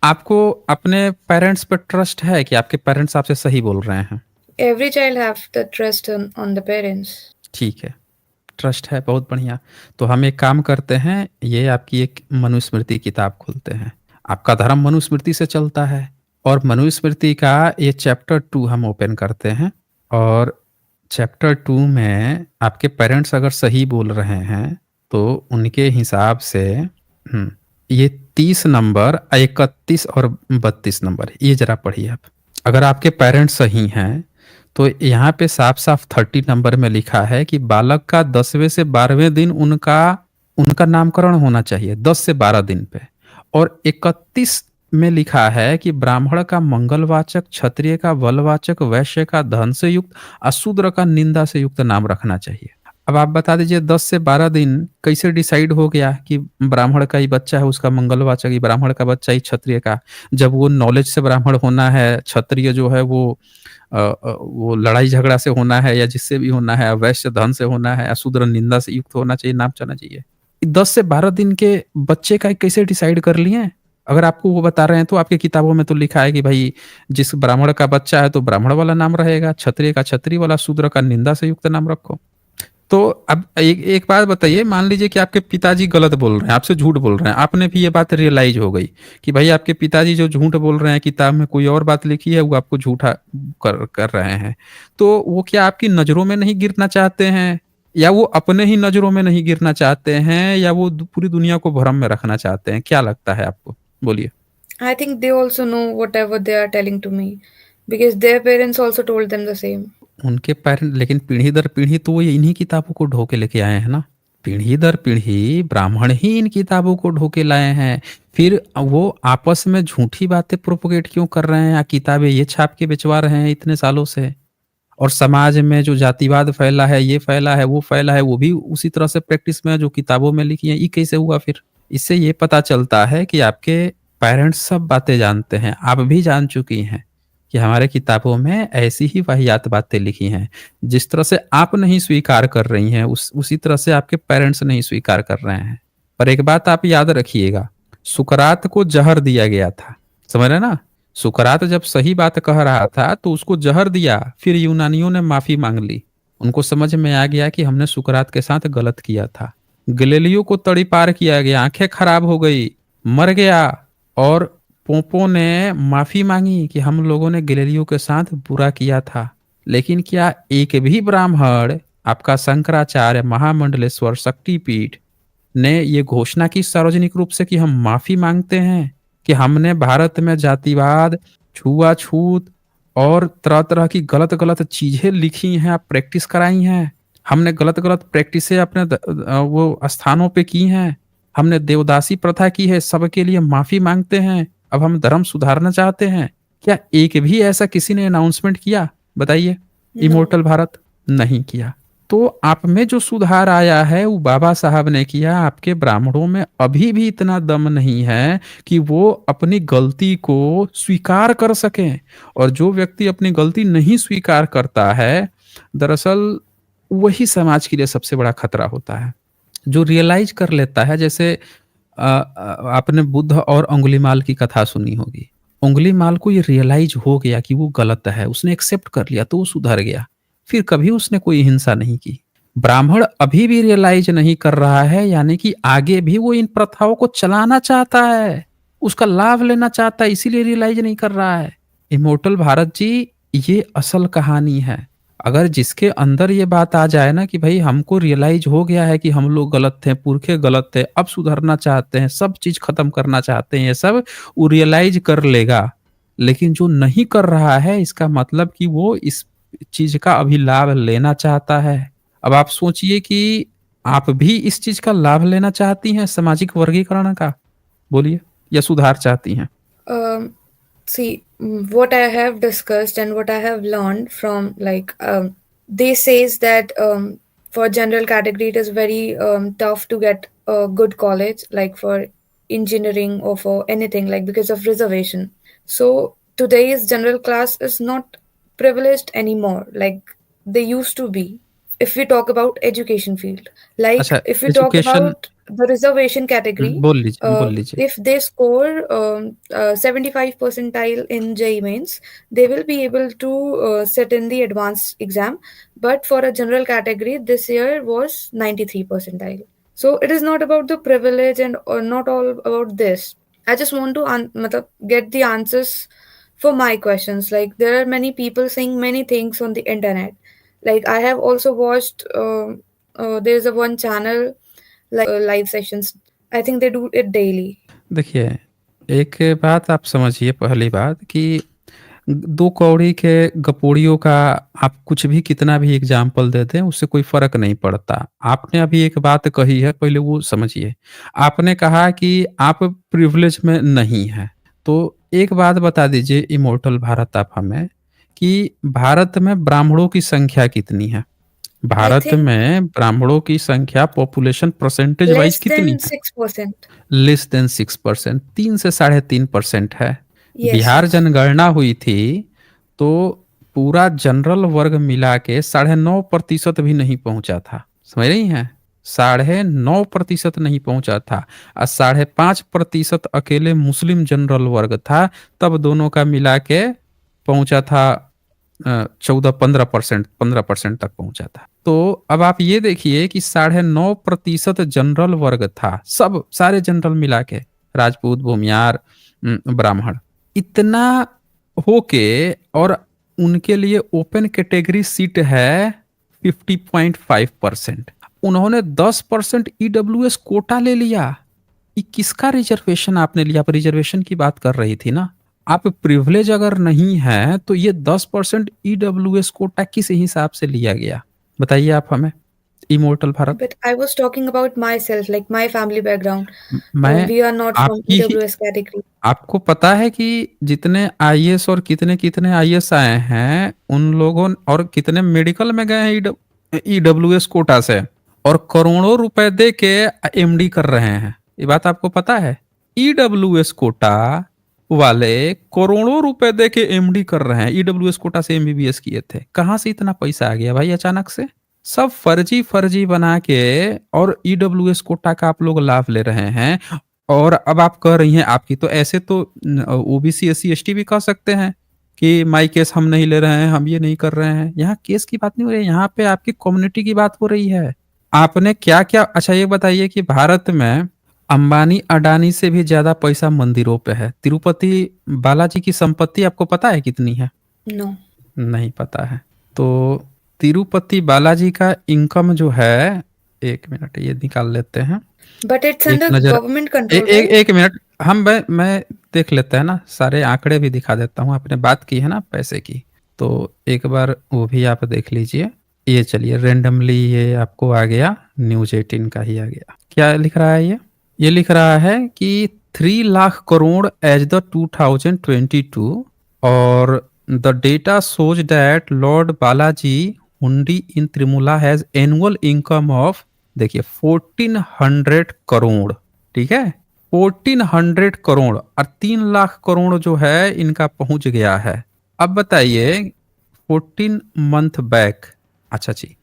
आपको अपने पेरेंट्स पर ट्रस्ट है कि आपके पेरेंट्स आपसे सही बोल रहे हैं? Every child have the trust on the parents. ठीक है, ट्रस्ट है, बहुत बढ़िया। तो हम एक काम करते हैं, ये आपकी एक मनुस्मृति किताब खोलते हैं। आपका धर्म मनुस्मृति से चलता है, और मनुस्मृति का ये चैप्टर 2 हम ओपन करते हैं। और चैप्टर 2 में आपके पेरेंट्स अगर सही बोल रहे हैं तो उनके हिसाब से ये 30 नंबर, 31 और 32 नंबर, ये जरा पढ़िए आप। अगर आपके पेरेंट्स सही हैं तो यहाँ पे साफ साफ 30 नंबर में लिखा है कि बालक का 10वें से 12वें दिन उनका नामकरण होना चाहिए, 10 से 12 दिन पे। और 31 में लिखा है कि ब्राह्मण का मंगलवाचक, क्षत्रिय का बलवाचक, वैश्य का धन से युक्त, अशूद्र का निंदा से युक्त नाम रखना चाहिए। अब आप बता दीजिए, 10 से 12 दिन कैसे डिसाइड हो गया कि ब्राह्मण का ही बच्चा है उसका मंगलवाचक, ही ब्राह्मण का बच्चा ही क्षत्रिय का? जब वो नॉलेज से ब्राह्मण होना है, क्षत्रिय जो है वो लड़ाई झगड़ा से होना है या जिससे भी होना है, वैश्य धन से होना है, अशूद्र निंदा से युक्त होना चाहिए, नाम चलना चाहिए। 10 से 12 दिन के बच्चे का कैसे डिसाइड कर लिए? अगर आपको वो बता रहे हैं तो आपकी किताबों में तो लिखा है कि भाई जिस ब्राह्मण का बच्चा है तो ब्राह्मण वाला नाम रहेगा, क्षत्रिय का क्षत्रिय वाला, शूद्र का निंदा से युक्त नाम रखो। तो अब एक बात बताइए, मान लीजिए कि आपके पिताजी गलत बोल रहे हैं, आपसे झूठ बोल रहे हैं, आपने भी ये बात रियलाइज हो गई कि भाई आपके पिताजी जो झूठ बोल रहे हैं, किताब में कोई और बात लिखी है, वो आपको झूठा कर रहे हैं। तो वो क्या आपकी नजरों में नहीं गिरना चाहते हैं, या वो अपने ही नजरों में नहीं गिरना चाहते हैं, या वो पूरी दुनिया को भ्रम में रखना चाहते हैं? क्या लगता है आपको? बोलिए। I think they also know whatever they are telling to me because their parents also told them the same. उनके पेरेंट, लेकिन पीढ़ी दर पीढ़ी तो वो इन्हीं किताबों को ढो के लेके आए हैं ना। पीढ़ी दर पीढ़ी ब्राह्मण ही इन किताबों को ढो के लाए हैं। फिर वो आपस में झूठी बातें प्रोपोगेट क्यों कर रहे हैं, या किताबें ये छाप के बेचवा रहे हैं इतने सालों से? और समाज में जो जातिवाद फैला है, ये फैला है, वो फैला है, वो भी उसी तरह से प्रैक्टिस में जो किताबों में लिखी है। ये कैसे हुआ फिर? इससे ये पता चलता है कि आपके पेरेंट्स सब बातें जानते हैं, आप भी जान चुकी हैं कि हमारे किताबों में ऐसी ही वाहियात बातें लिखी हैं। जिस तरह से आप नहीं स्वीकार कर रही हैं, उसी तरह से आपके पेरेंट्स नहीं स्वीकार कर रहे हैं। पर एक बात आप याद रखिएगा, सुकरात को जहर दिया गया था, समझ रहे ना? सुकरात जब सही बात कह रहा था तो उसको जहर दिया, फिर यूनानियों ने माफी मांग ली। उनको समझ में आ गया कि हमने सुकरात के साथ गलत किया था। गैलीलियो को तड़ीपार किया गया, आंखें खराब हो गई, मर गया। और पोपो ने माफी मांगी कि हम लोगों ने गैलीलियो के साथ बुरा किया था। लेकिन क्या एक भी ब्राह्मण, आपका शंकराचार्य महामंडलेश्वर शक्तिपीठ, ने ये घोषणा की सार्वजनिक रूप से कि हम माफी मांगते हैं कि हमने भारत में जातिवाद, छुआछूत और तरह तरह की गलत गलत चीजें लिखी हैं, आप प्रैक्टिस कराई हैं, हमने गलत गलत प्रैक्टिसें अपने वो स्थानों पे की हैं, हमने देवदासी प्रथा की है, सबके लिए माफी मांगते हैं, अब हम धर्म सुधारना चाहते हैं? क्या एक भी ऐसा किसी ने अनाउंसमेंट किया? बताइए। No. इमोर्टल भारत नहीं किया। तो आप में जो सुधार आया है वो बाबा साहब ने किया। आपके ब्राह्मणों में अभी भी इतना दम नहीं है कि वो अपनी गलती को स्वीकार कर सकें। और जो व्यक्ति अपनी गलती नहीं स्वीकार करता है, दरअसल वही समाज के लिए सबसे बड़ा खतरा होता है। जो रियलाइज कर लेता है, जैसे आपने बुद्ध और अंगुलीमाल की कथा सुनी होगी। अंगुलीमाल को ये रियलाइज हो गया कि वो गलत है, उसने एक्सेप्ट कर लिया तो वो सुधर गया, फिर कभी उसने कोई हिंसा नहीं की। ब्राह्मण अभी भी रियलाइज नहीं कर रहा है, यानी कि आगे भी वो इन प्रथाओं को चलाना चाहता है, उसका लाभ लेना चाहता है, इसीलिए रियलाइज नहीं कर रहा है। इमोर्टल भारत जी, ये असल कहानी है। अगर जिसके अंदर ये बात आ जाए ना कि भाई हमको रियलाइज हो गया है कि हम लोग गलत थे, पुरखे गलत थे, अब सुधरना चाहते हैं, सब चीज खत्म करना चाहते हैं, ये सब वो रियलाइज कर लेगा। लेकिन जो नहीं कर रहा है, इसका मतलब कि वो इस चीज का अभी लाभ लेना चाहता है। अब आप सोचिए कि आप भी इस चीज का लाभ लेना चाहती हैं, सामाजिक वर्गीकरण का? बोलिए, या सुधार चाहती हैं? Um, See, what I have discussed and what I have learned from like they says that for general category it is very tough to get a good college like for engineering or for anything like because of reservation. So today's general class is not privileged anymore like they used to be. If we talk about education field, like अच्छा, if we talk education. about the reservation category, बोल लीजिए, बोल लीजिए। if they score 75 percentile in JEE mains, they will be able to sit in the advanced exam. But for a general category, this year was 93 percentile. So it is not about the privilege and or not all about this. I just want to get the answers for my questions. Like there are many people saying many things on the internet. Like I have also watched. There's a one channel like live sessions. I think they do it daily. देखिए, एक बात आप समझिए, पहली बात कि दो कौड़ी के गपोड़ियों का आप कुछ भी कितना भी एग्जाम्पल दे दें, उससे कोई फर्क नहीं पड़ता। आपने अभी एक बात कही है, पहले वो समझिए। आपने कहा कि आप प्रिविलेज में नहीं हैं। तो एक बात बता दीजिए इमोर्टल भारत आप हमें, कि भारत में ब्राह्मणों की संख्या कितनी है? I भारत think में ब्राह्मणों की संख्या पॉपुलेशन परसेंटेज वाइज less कितनी than है? 6%. लेस देन 6%, 3 से 3.5% है। Yes, Bihar yes. जनगणना हुई थी तो पूरा जनरल वर्ग मिला के 9.5% भी नहीं पहुंचा था। समझ रही हैं? 9.5% नहीं पहुंचा था, और 5.5% अकेले मुस्लिम जनरल वर्ग था, तब दोनों का मिला के पहुंचा था 14-15%, 15% तक पहुंचा था। तो अब आप ये देखिए कि 9.5% जनरल वर्ग था, सब सारे जनरल मिला के, राजपूत, भूमियार, ब्राह्मण, इतना होके, और उनके लिए ओपन कैटेगरी सीट है 50.5%। उन्होंने 10% ईडब्ल्यूएस कोटा ले लिया। ये किसका रिजर्वेशन आपने लिया? आप रिजर्वेशन की बात कर रही थी ना। आप प्रिविलेज अगर नहीं है तो ये 10% ईडब्ल्यूएस कोटा किस हिसाब से लिया गया? बताइए आप हमें, immortal Bharat. But I was talking about myself, like my family background. मैं We are not from आपकी ही, EWS category. आपको पता है कि जितने आईएएस और कितने कितने आईएएस आए हैं उन लोगों, और कितने मेडिकल में गए हैं ईडब्ल्यूएस कोटा से, और करोड़ों रुपए दे के एमडी कर रहे हैं। ये बात आपको पता है? ईडब्ल्यूएस कोटा वाले करोड़ों रुपए दे के एमडी कर रहे हैं। ईडब्ल्यूएस कोटा से एमबीबीएस किए थे। कहां से इतना पैसा आ गया भाई अचानक से? सब फर्जी फर्जी बना के और ईडब्ल्यूएस कोटा का आप लोग लाभ ले रहे हैं। और अब आप कह रही हैं आपकी तो ऐसे तो ओबीसी एससी एसटी भी कह सकते हैं कि माई केस हम नहीं ले रहे हैं, हम ये नहीं कर रहे हैं। यहाँ केस की बात नहीं हो रही है, यहाँ पे आपकी कम्युनिटी की बात हो रही है। आपने क्या क्या, अच्छा ये बताइए कि भारत में अंबानी अडानी से भी ज्यादा पैसा मंदिरों पे है। तिरुपति बालाजी की संपत्ति आपको पता है कितनी है? नो। नहीं पता है। तो तिरुपति बालाजी का इनकम जो है, एक मिनट ये निकाल लेते हैं। बट इट्स एक अंडर नजर, गवर्नमेंट कंट्रोल, एक राइट? एक मिनट, मैं देख लेते हैं ना, सारे आंकड़े भी दिखा देता हूँ। आपने बात की है ना पैसे की, तो एक बार वो भी आप देख लीजिए। ये चलिए रेंडमली ये आपको आ गया, न्यूज 18 का ही आ गया। क्या लिख रहा है ये लिख रहा है कि 3 लाख करोड़ एज द 2022, और the data shows that Lord Balaji हुंडी इन त्रिमुला हैज एनुअल इनकम ऑफ, देखिए 1400 करोड़। ठीक है, 1400 करोड़, और 3 लाख करोड़ जो है इनका पहुंच गया है। अब बताइए 14 मंथ बैक, अच्छा जी,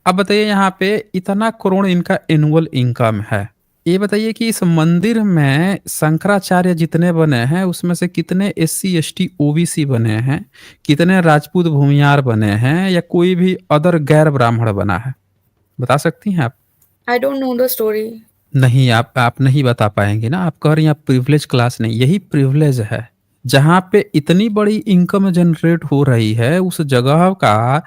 अब बताइए यहाँ पे इतना करोड़ इनका एनुअल इनकम है। ये बताइए कि इस मंदिर में शंकराचार्य जितने बने हैं उसमें से कितने एससी एसटी ओबीसी बने हैं, कितने राजपूत भूमियार बने हैं, या कोई भी अदर गैर ब्राह्मण बना है? बता सकती हैं आप? I don't know the story. नहीं, आप नहीं बता पाएंगे ना। आप कह रही हैं आप प्रिविलेज क्लास नहीं, यही प्रिविलेज है। जहाँ पे इतनी बड़ी इनकम जनरेट हो रही है उस जगह का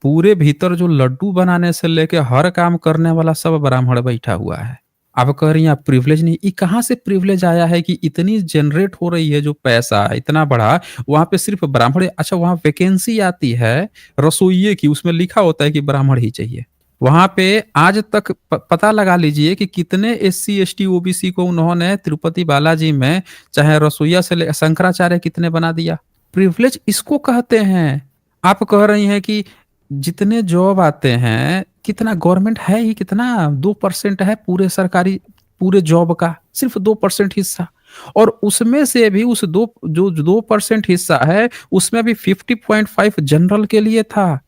पूरे भीतर जो लड्डू बनाने से लेके हर काम करने वाला सब ब्राह्मण बैठा हुआ है। आप कह रही हैं आप प्रिविलेज नहीं, ये कहाँ से प्रिविलेज आया है कि इतनी जनरेट हो रही है जो पैसा इतना बड़ा, वहां पे सिर्फ ब्राह्मण? अच्छा, वहां वैकेंसी आती है रसोइये की, उसमें लिखा होता है कि ब्राह्मण ही चाहिए। वहां पे आज तक पता लगा लीजिए कि कितने एससी एसटी ओबीसी को उन्होंने तिरुपति बालाजी में, चाहे रसोईया से शंकराचार्य कितने बना दिया। प्रिविलेज इसको कहते हैं। आप कह रही हैं कि जितने जॉब आते हैं, कितना गवर्नमेंट है ही कितना, 2% है पूरे सरकारी, पूरे जॉब का सिर्फ 2% हिस्सा। और उसमें से भी उस 2% हिस्सा है, उसमें भी 50.5 जनरल के लिए था।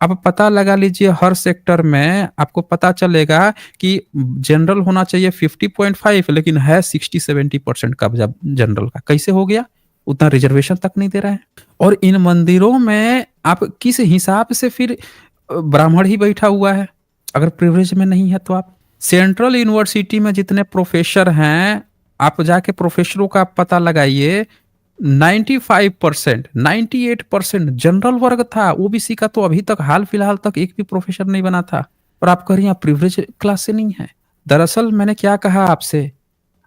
अब पता लगा लीजिए हर सेक्टर में आपको पता चलेगा कि जनरल होना चाहिए 50.5, लेकिन है 60-70% कब्जा जनरल का। कैसे हो गया? उतना रिजर्वेशन तक नहीं दे रहे हैं। और इन मंदिरों में आप किस हिसाब से फिर ब्राह्मण ही बैठा हुआ है? अगर प्रिविलेज में नहीं है तो आप सेंट्रल यूनिवर्सिटी में जितने प्रोफेसर हैं, आप जाके प्रोफेसरों का पता लगाइए, 95%, 98% जनरल वर्ग था। ओबीसी का तो अभी तक हाल फिलहाल तक एक भी प्रोफेसर नहीं बना था। और आप कह रही हैं प्रिविलेज क्लास से नहीं है। दरअसल मैंने क्या कहा आपसे,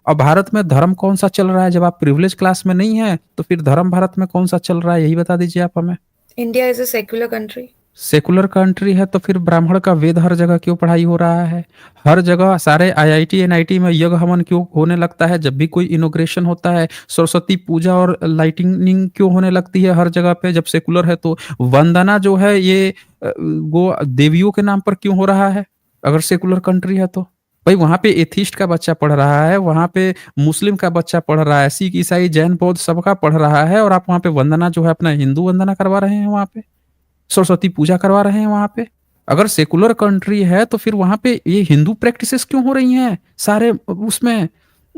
अब भारत में धर्म कौन सा चल रहा है? जब आप प्रिविलेज क्लास में नहीं है तो फिर धर्म भारत में कौन सा चल रहा है, यही बता दीजिए आप हमें। India is a secular country. Secular country है तो फिर ब्राह्मण का वेद हर जगह क्यों पढ़ाई हो रहा है? हर जगह सारे आईआईटी एनआईटी में यज्ञ हवन क्यों होने लगता है? जब भी कोई इनोग्रेशन होता है, सरस्वती पूजा और लाइटिंग क्यों होने लगती है हर जगह पे? जब सेकुलर है तो वंदना जो है ये वो देवियों के नाम पर क्यों हो रहा है अगर सेकुलर कंट्री है तो? भाई वहां पे एथिस्ट का बच्चा पढ़ रहा है, वहां पे मुस्लिम का बच्चा पढ़ रहा है, सिख ईसाई जैन बौद्ध सबका पढ़ रहा है, और आप वहां पे वंदना जो है अपना हिंदू वंदना करवा रहे हैं, वहां पे सरस्वती पूजा करवा रहे हैं वहां पे। अगर सेकुलर कंट्री है तो फिर वहां पे ये हिंदू प्रैक्टिसेस क्यों हो रही हैं सारे उसमें?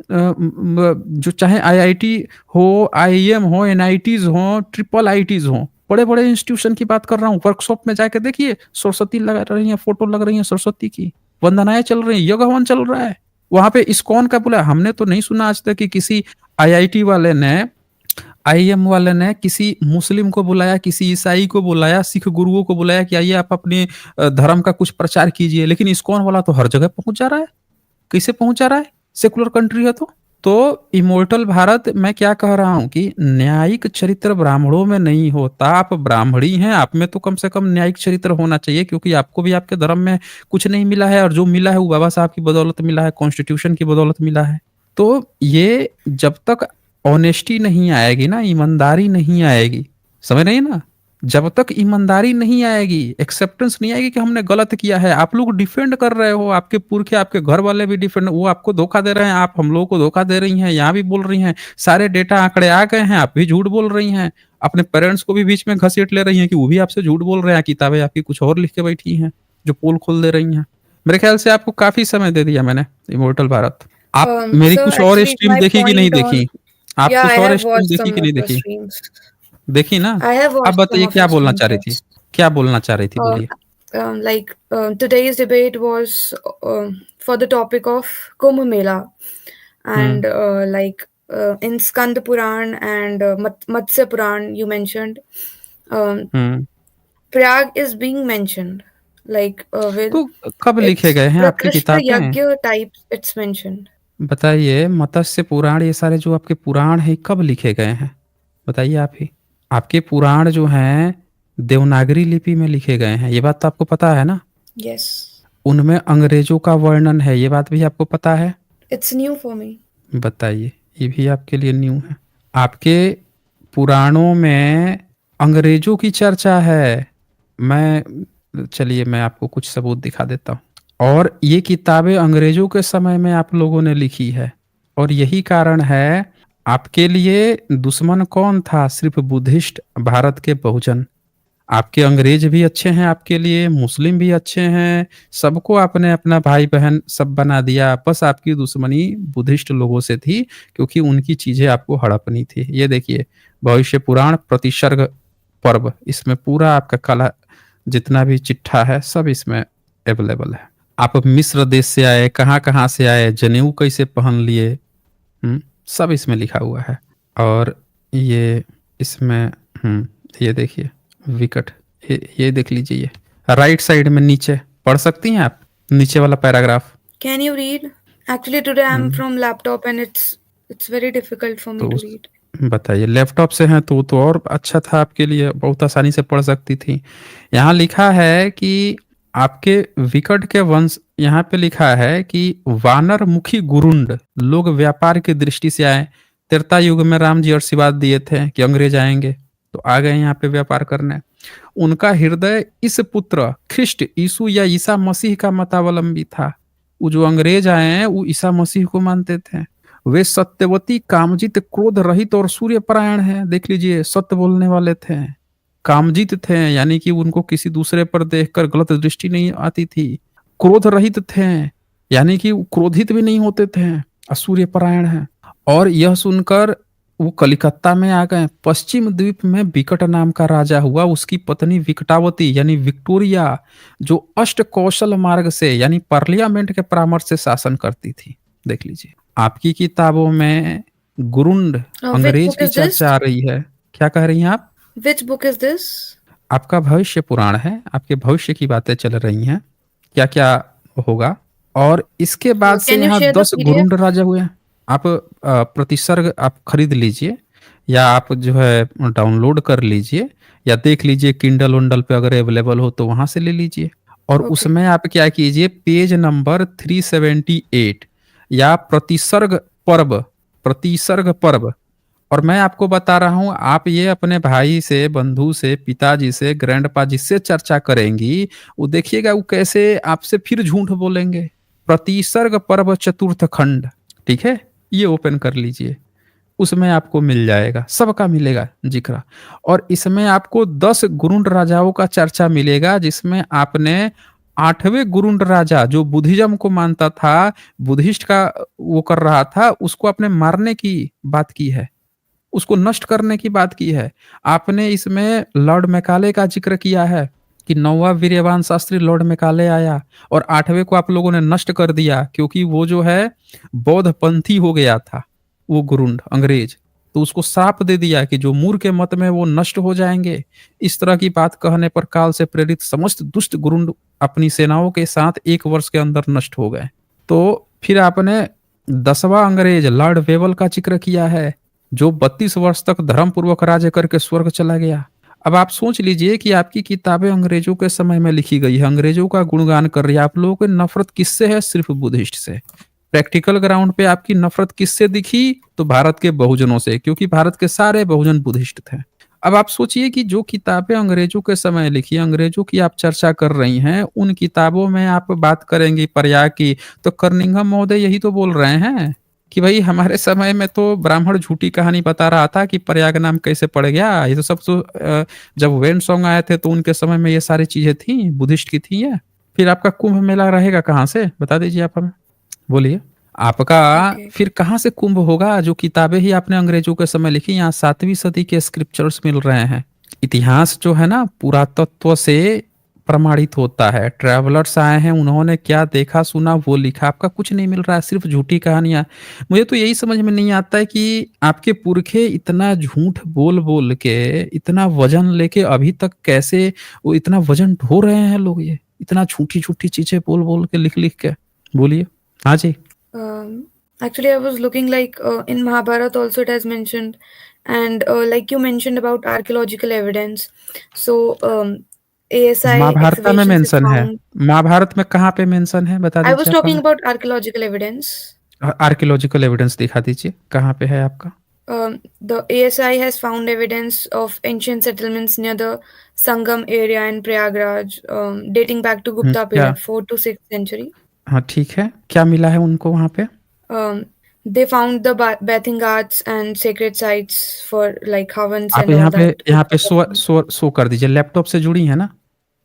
जो चाहे आईआईटी हो, आईएम हो, एनआईटीज हो, ट्रिपल आईटीज हो, बड़े बड़े इंस्टीट्यूशन की बात कर रहा हूँ। वर्कशॉप में जाके देखिए, सरस्वती लगा रही है, फोटो लग रही है सरस्वती की, वंदनाएं चल रही है, यज्ञ हवन चल रहा है। वहां पे इस्कॉन का बोला, हमने तो नहीं सुना आज तक कि किसी आईआईटी वाले ने, आईएम वाले ने किसी मुस्लिम को बुलाया, किसी ईसाई को बुलाया, सिख गुरुओं को बुलाया कि आइए आप अपने धर्म का कुछ प्रचार कीजिए। लेकिन इस्कॉन वाला तो हर जगह पहुंच जा रहा है। कैसे पहुंच जा रहा है? सेकुलर कंट्री है तो इमोर्टल भारत, मैं क्या कह रहा हूं कि न्यायिक चरित्र ब्राह्मणों में नहीं होता। आप ब्राह्मणी हैं, आप में तो कम से कम न्यायिक चरित्र होना चाहिए, क्योंकि आपको भी आपके धर्म में कुछ नहीं मिला है, और जो मिला है वो बाबा साहब की बदौलत मिला है, कॉन्स्टिट्यूशन की बदौलत मिला है। तो ये जब तक ऑनेस्टी नहीं आएगी ना, ईमानदारी नहीं आएगी, समझ रही है ना, जब तक ईमानदारी नहीं आएगी, एक्सेप्टेंस नहीं आएगी कि हमने गलत किया है। आप लोग डिफेंड कर रहे हो, आपके पुरखे, आपके घर वाले भी डिफेंड, वो आपको धोखा दे रहे हैं, आप हम लोगों को धोखा दे रही हैं, यहाँ भी बोल रही हैं, सारे डेटा आंकड़े आ गए हैं, आप भी झूठ बोल रही हैं, अपने पेरेंट्स को भी बीच में घसीट ले रही हैं कि वो भी आपसे झूठ बोल रहे हैं, किताबें आपकी कुछ और लिख के बैठी हैं जो पोल खोल दे रही हैं। मेरे ख्याल से आपको काफी समय दे दिया मैंने, इमोर्टल भारत। आप मेरी Sir, कुछ और actually, स्ट्रीम my देखी कि नहीं point देखी? on आप yeah, I कुछ और have स्ट्रीम watched देखी some कि of नहीं your देखी? streams. देखी ना? I have आप watched some बताइए of क्या your बोलना streams, चाह रही थी? yes. क्या बोलना चाह रही थी, Um, बोलिए? Today's debate was for the topic of Kumbh Mela, hmm, and in Skand Puran and Matsya Puran, you mentioned um, hmm. Prayag is being mentioned, with तो कब लिखे it's गए हैं आपकी Prakrishta किताबें? Yagya types. It's mentioned. बताइए, मत्स्य पुराण ये सारे जो आपके पुराण हैं, कब लिखे गए हैं? बताइए आप ही। आपके पुराण जो हैं, देवनागरी लिपि में लिखे गए हैं, ये बात तो आपको पता है ना? Yes, उनमें अंग्रेज़ों का वर्णन है, ये बात भी आपको पता है? it's new for me. बताइए, ये भी आपके लिए न्यू है। आपके पुराणों में अंग्रेज़ों की चर्चा है। चलिए मैं आपको कुछ सबूत दिखा देता हूँ। और ये किताबें अंग्रेज़ों के समय में आप लोगों ने लिखी है। और यही कारण है, आपके लिए दुश्मन कौन था? सिर्फ़ बुद्धिस्ट भारत के बहुजन। आपके अंग्रेज भी अच्छे हैं आपके लिए, मुस्लिम भी अच्छे हैं, सबको आपने अपना भाई-बहन सब बना दिया, बस आपकी दुश्मनी बुद्धिस्ट लोगों से थी, क्योंकि उनकी चीज़ें आपको हड़पनी थी। ये देखिए, भविष्य पुराण प्रतिसर्ग पर्व, इसमें पूरा आपका कला जितना भी चिट्ठा है, सब इसमें अवेलेबल है। आप मिस्र देश से आए, कहाँ-कहाँ से आए, जनेऊ कैसे पहन लिए, सब इसमें लिखा हुआ है। और ये इसमें ये देखिए विकट, ये देख लीजिए, ये राइट साइड में नीचे पढ़ सकती हैं आप, नीचे वाला paragraph. Can you read? Actually, today I'm hmm, from laptop and it's very difficult for me तो to read. बताइए, लैपटॉप से हैं तो और अच्छा था आपके लिए, बहुत आसानी से पढ़ सकती थी। यहाँ लिखा है कि आपके विकट के वंश, यहाँ पे लिखा है कि वानर मुखी गुरुंड लोग व्यापार की दृष्टि से आए। त्रेता युग में राम जी आशीर्वाद दिए थे कि अंग्रेज आएंगे, तो आ गए यहाँ पे व्यापार करने। उनका हृदय इस पुत्र ख्रिस्ट यीशु या ईसा मसीह का मतावलंबी था। वो जो अंग्रेज आए हैं वो ईसा मसीह को मानते थे। वे सत्यवती, कामजित, क्रोध रहित और सूर्य परायण हैं। देख लीजिए, सत्य बोलने वाले थे, कामजित थे, यानी कि उनको किसी दूसरे पर देखकर गलत दृष्टि नहीं आती थी। क्रोध रहित थे, यानी कि वो क्रोधित भी नहीं होते थे, असूर्य परायण है। और यह सुनकर वो कलिकत्ता में आ गए। पश्चिम द्वीप में विकट नाम का राजा हुआ, उसकी पत्नी विकटावती यानी विक्टोरिया, जो अष्ट कौशल मार्ग से यानी पार्लियामेंट के परामर्श से शासन करती थी। देख लीजिए, आपकी किताबों में गुरुंड Which अंग्रेज book की is this? चर्चा आ रही है। क्या कह रही हैं आप? Which book is this? आपका भविष्य पुराण है, आपके भविष्य की बातें चल रही हैं, क्या-क्या होगा। और इसके बाद से Can you यहाँ share the 10 PDF? गुरुंड राजा हुए। आप प्रतिसर्ग आप खरीद लीजिए, या आप जो है डाउनलोड कर लीजिए, या देख लीजिए किंडल वंडल पे अगर अवेलेबल हो तो वहां से ले लीजिए। और Okay. उसमें आप क्या कीजिए, पेज नंबर 378 या प्रतिसर्ग पर्व। और मैं आपको बता रहा हूँ, आप ये अपने भाई से, बंधु से, पिताजी से, ग्रैंडपा जिससे चर्चा करेंगी, वो देखिएगा वो कैसे आपसे फिर झूठ बोलेंगे। प्रतिसर्ग पर्व चतुर्थ खंड, ठीक है, ये ओपन कर लीजिए, उसमें आपको मिल जाएगा, सबका मिलेगा जिक्र। और इसमें आपको 10 गुरुंड राजाओं का चर्चा मिलेगा, जिसमें आपने 8वें गुरुंड राजा जो बुद्धिज्म को मानता था, बुद्धिस्ट का वो कर रहा था, उसको आपने मारने की बात की है, उसको नष्ट करने की बात की है। आपने इसमें लॉर्ड मैकाले का ज़िक्र किया है कि 9वाँ वीर्यवान शास्त्री लॉर्ड मैकाले आया और 8वें को आप लोगों ने नष्ट कर दिया, क्योंकि वो जो है बौद्ध पंथी हो गया था, वो गुरुंड अंग्रेज। तो उसको श्राप दे दिया कि जो मूर के मत में वो नष्ट हो जाएँगे। इस तरह की बात कहने पर काल से प्रेरित समस्त दुष्ट गुरुंड अपनी सेनाओं के साथ 1 वर्ष के अंदर नष्ट हो गए। तो फिर आपने 10वाँ अंग्रेज लॉर्ड वेबल का ज़िक्र किया है, जो 32 वर्ष तक धर्मपूर्वक राज्य करके स्वर्ग चला गया। अब आप सोच लीजिए कि आपकी किताबें अंग्रेजों के समय में लिखी गई है, अंग्रेजों का गुणगान कर रही है। आप लोगों की नफरत किससे है? सिर्फ बुद्धिस्ट से। प्रैक्टिकल ग्राउंड पे आपकी नफरत किससे दिखी? तो भारत के बहुजनों से, क्योंकि भारत के सारे बहुजन बुद्धिस्ट थे। अब आप सोचिए कि जो किताबें अंग्रेजों के समय लिखी, अंग्रेजों की आप चर्चा कर रही हैं, उन किताबों में आप बात करेंगी प्रयाग की, तो कर्निंघम महोदय यही तो बोल रहे हैं कि भाई हमारे समय में तो ब्राह्मण झूठी कहानी बता रहा था कि प्रयाग नाम कैसे पड़ गया। ये तो सब तो जब वेन सॉन्ग आए थे तो उनके समय में ये सारी चीजें थी, बुद्धिस्ट की थी ये। फिर आपका कुंभ मेला रहेगा कहाँ से? बता दीजिए आप हमें, बोलिए। आपका ओके। फिर कहाँ से कुंभ होगा? जो किताबें ही आपने अंग्रेजों के समय लिखी, यहाँ 7वीं सदी के स्क्रिप्चर्स मिल रहे हैं। इतिहास जो है ना पुरातत्व से प्रमाणित होता है। ट्रैवलर्स आए हैं, उन्होंने क्या देखा सुना वो लिखा। आपका कुछ नहीं मिल रहा है, सिर्फ झूठी कहानियां। मुझे तो यही समझ में नहीं आता है कि आपके पुरखे इतना झूठ बोल बोल के, इतना वजन लेके अभी तक कैसे वो इतना वजन ढो रहे हैं लोग, ये इतना झूठी झूठी चीजें बोल बोल के लिख लिख के। बोलिए। हाँ जी। Actually, I was looking like in Mahabharata also it has mentioned, and like you mentioned about archaeological evidence. So ASI महाभारता में excavations is मेंशन है। found. महाभारत में कहाँ पे मेंशन है, बता I was दीजिए आप talking हमें। about archaeological evidence. Archaeological evidence दिखा दीजिए, कहाँ पे है आपका। The ASI has found evidence of ancient settlements near the Sangam area in Prayagraj, dating back to Gupta क्या? period, 4th to 6th century. हाँ ठीक है, क्या मिला है उनको वहाँ पे? Um, they found the bathing ghats and sacred sites for like havans आप and all that. यहाँ पे शो कर दीजिए, लैपटॉप से जुड़ी है ना,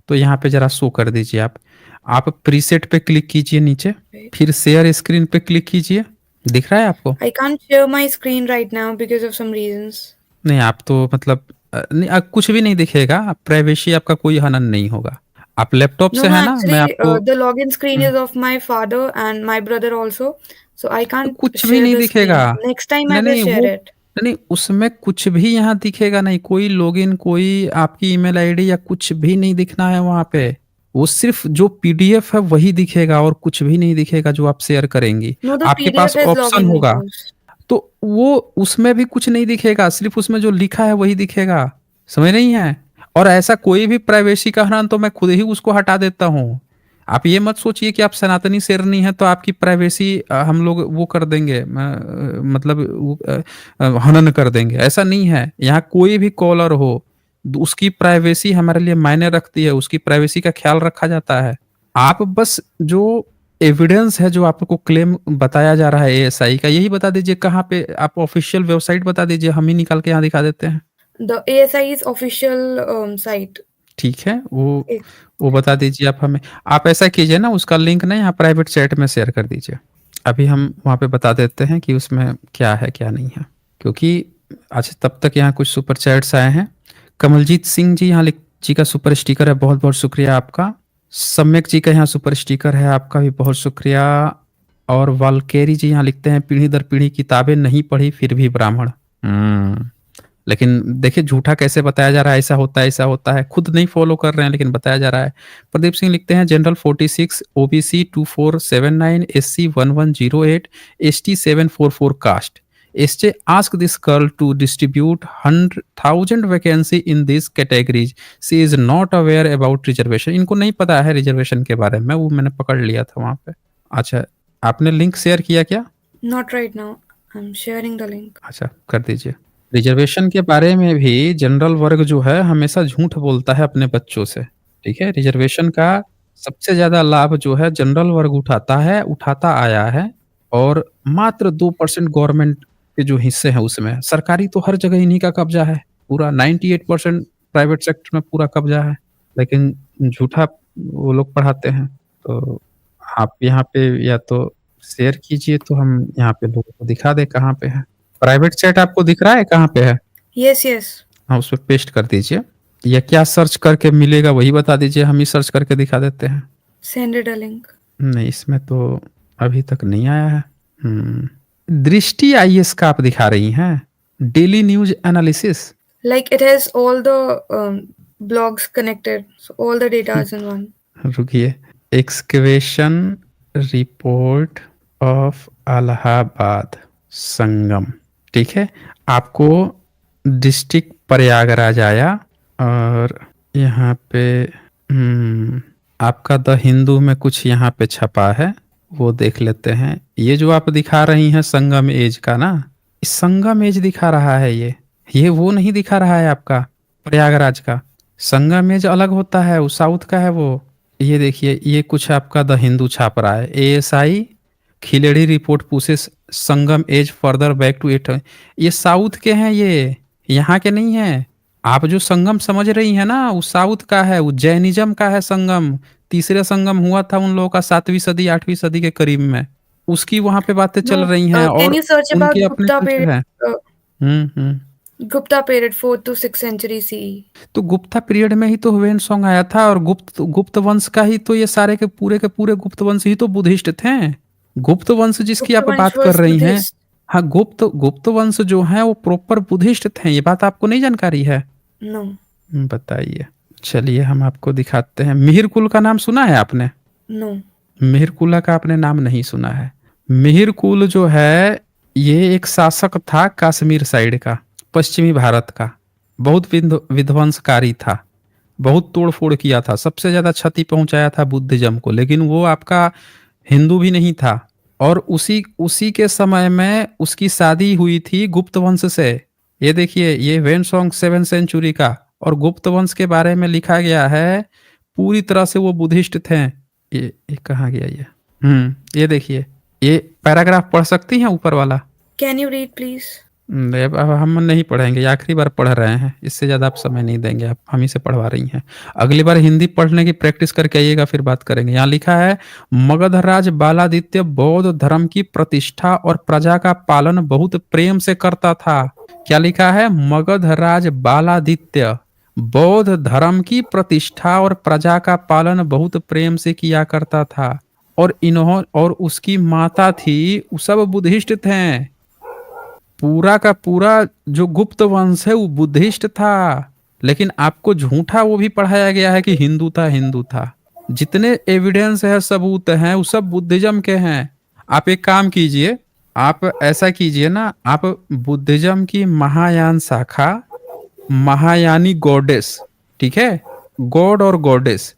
तो यहाँ पे जरा शो कर दीजिए आप प्रीसेट पे क्लिक कीजिए नीचे, Right. फिर शेयर स्क्रीन पे क्लिक कीजिए। दिख रहा है आपको? I can't share my screen right now because of some reasons. नहीं, आप तो मतलब नहीं, कुछ भी नहीं दिखेगा, प्राइवेसी आपका कोई हनन नहीं होगा। आप लैपटॉप No, से no, है ना, मैं actually, आपको the login screen is of my father and my brother also, so I तो can't कुछ भी share नहीं the दिखेगा। screen. Next time I नहीं will नहीं share वो it. नहीं, उसमें कुछ भी यहाँ दिखेगा नहीं, कोई लॉगिन, कोई आपकी ईमेल आईडी या कुछ भी नहीं दिखना है वहां पे। वो सिर्फ जो पीडीएफ है वही दिखेगा और कुछ भी नहीं दिखेगा जो आप शेयर करेंगी। No, the आपके पास PDF has ऑप्शन login होगा, details. तो वो उसमें भी कुछ नहीं दिखेगा, सिर्फ उसमें जो लिखा है वही दिखेगा। समझ नहीं है? और ऐसा कोई भी प्राइवेसी का हनन तो मैं खुद ही उसको हटा देता हूँ। आप ये मत सोचिए कि आप सनातनी शेरनी है तो आपकी प्राइवेसी हम लोग वो कर देंगे, मतलब हनन कर देंगे, ऐसा नहीं है। यहाँ कोई भी कॉलर हो, उसकी प्राइवेसी हमारे लिए मायने रखती है, उसकी प्राइवेसी का ख्याल रखा जाता है। आप बस जो एविडेंस है, जो आपको क्लेम बताया जा रहा है एएसआई का, यही बता दीजिए कहाँ पे। आप ऑफिशियल वेबसाइट बता दीजिए, हम ही निकाल के यहाँ दिखा देते हैं। The ASI's official site. ठीक है, It, वो बता दीजिए आप हमें। आप ऐसा कीजिए ना, उसका लिंक ना यहाँ प्राइवेट चैट में शेयर कर दीजिए। अभी हम वहाँ पे बता देते हैं कि उसमें क्या है क्या नहीं है, क्योंकि अच्छा तब तक यहाँ कुछ सुपर चैट्स आए हैं। कमलजीत सिंह जी यहाँ लिख जी का सुपर स्टिकर है, बहुत बहुत शुक्रिया आपका। सम्यक जी का यहाँ सुपर स्टिकर है, आपका भी बहुत शुक्रिया। और वालकेरी जी यहाँ लिखते हैं, पीढ़ी दर पीढ़ी किताबें नहीं पढ़ी फिर भी ब्राह्मण। लेकिन देखिए झूठा कैसे बताया जा रहा है, ऐसा होता है ऐसा होता है, खुद नहीं फॉलो कर रहे हैं लेकिन बताया जा रहा है। प्रदीप सिंह लिखते हैं, general 46, OBC 2479, SC 1108, ST 744 caste. SJ ask this girl to distribute 100,000 vacancy in this categories, she is not aware about reservation. इनको नहीं पता है रिजर्वेशन के बारे में, वो मैंने पकड़ लिया था वहां पे। अच्छा, आपने लिंक शेयर किया क्या? not right now. I'm sharing the link. अच्छा, कर दीजिए। रिजर्वेशन के बारे में भी जनरल वर्ग जो है हमेशा झूठ बोलता है अपने बच्चों से। ठीक है, रिजर्वेशन का सबसे ज्यादा लाभ जो है जनरल वर्ग उठाता है, उठाता आया है। और मात्र 2% गवर्नमेंट के जो हिस्से हैं उसमें, सरकारी तो हर जगह इन्हीं का कब्जा है। पूरा 98% प्राइवेट सेक्टर में पूरा कब्जा है, लेकिन झूठा वो लोग पढ़ाते हैं। तो आप यहाँ पे या तो शेयर कीजिए तो हम यहाँ पे लोगों को दिखा दे कहाँ पे है। प्राइवेट चैट आपको दिख रहा है कहाँ पे है? Yes, yes. हाँ, उस पर पेस्ट कर दीजिए, या क्या सर्च करके मिलेगा वही बता दीजिए, हम ही सर्च करके दिखा देते हैं। Send it a link. नहीं, इसमें तो अभी तक नहीं आया है। दृष्टि आईएएस का आप दिखा रही हैं, daily news analysis. Like it has all the blogs connected, so all the data is in one. रुकिए, एक्सकवेशन रिपोर्ट ऑफ इलाहाबाद संगम। ठीक है, आपको डिस्ट्रिक्ट प्रयागराज आया, और यहाँ पे आपका द हिंदू में कुछ यहाँ पे छपा है, वो देख लेते हैं। ये जो आप दिखा रही हैं संगम एज का ना, इस संगम एज दिखा रहा है, ये वो नहीं दिखा रहा है आपका प्रयागराज का। संगम एज अलग होता है, वो साउथ का है वो। ये देखिए, ये कुछ आपका द हिंदू छाप रहा है, ASI Keeladi report pushes Sangam age further back to 8। ये साउथ के हैं, ये यहाँ के नहीं है। आप जो संगम समझ रही है ना, वो साउथ का है, वो जैनिज्म का है संगम। तीसरे संगम हुआ था उन लोगों का 7वीं सदी 8वीं सदी के करीब में। उसकी वहां पे बातें चल No, रही हैं can और you search about उनके अपने Gupta कल्चर period? है। Uh, hmm. Gupta period, 4th to 6th century CE. तो गुप्ता पीरियड में ही तो ह्वेन सॉन्ग आया था, और गुप्त वंश का ही तो ये सारे के पूरे गुप्त वंश ही तो बुद्धिस्ट थे। गुप्त वंश जिसकी आप Gupta बात कर was रही हैं, Buddhist. हाँ, गुप्त गुप्त वंश जो है वो प्रॉपर बुद्धिस्ट थे। ये बात आपको नहीं जानकारी है? No, बताइए। चलिए हम आपको दिखाते हैं। मिहिर कुल का नाम सुना है आपने? no. मिहिर कुला का आपने नाम नहीं सुना है। मिहिर कुल जो है ये एक शासक था कश्मीर साइड का, पश्चिमी भारत का। बहुत विध्वंसकारी था, बहुत तोड़ फोड़ किया था, सबसे ज्यादा क्षति पहुंचाया था बुद्धिज्म को। लेकिन वो आपका हिंदू भी नहीं था। और उसी उसी के समय में उसकी शादी हुई थी गुप्त वंश से। ये देखिए, ये वेनसोंग 7th सेंचुरी का, और गुप्त वंश के बारे में लिखा गया है। पूरी तरह से वो बुद्धिस्ट थे। ये कहाँ गया ये? ये देखिए, ये पैराग्राफ पढ़ सकती हैं ऊपर वाला? Can you read, please? अब हम नहीं पढ़ेंगे, आखिरी बार पढ़ रहे हैं, इससे ज़्यादा आप समय नहीं देंगे। आप हम ही से पढ़वा रही हैं। अगली बार हिंदी पढ़ने की प्रैक्टिस करके आइएगा, फिर बात करेंगे। यहाँ लिखा है, मगधराज बालादित्य बौद्ध धर्म की प्रतिष्ठा और प्रजा का पालन बहुत प्रेम से करता था। क्या लिखा है? मगधराज बालादित्य बौद्ध धर्म की प्रतिष्ठा और प्रजा का पालन बहुत प्रेम से किया करता था। और उसकी माता थी, वो सब बुद्धिस्ट थे। पूरा का पूरा जो गुप्त वंश है वो बुद्धिस्ट था। लेकिन आपको झूठा वो भी पढ़ाया गया है कि हिंदू था, हिंदू था। जितने एविडेंस है, सबूत हैं, वो सब बुद्धिज्म के हैं। आप एक काम कीजिए, आप ऐसा कीजिए ना, आप बुद्धिज्म की महायान शाखा, महायानी गॉडेस, ठीक है, गॉड और गॉडेस,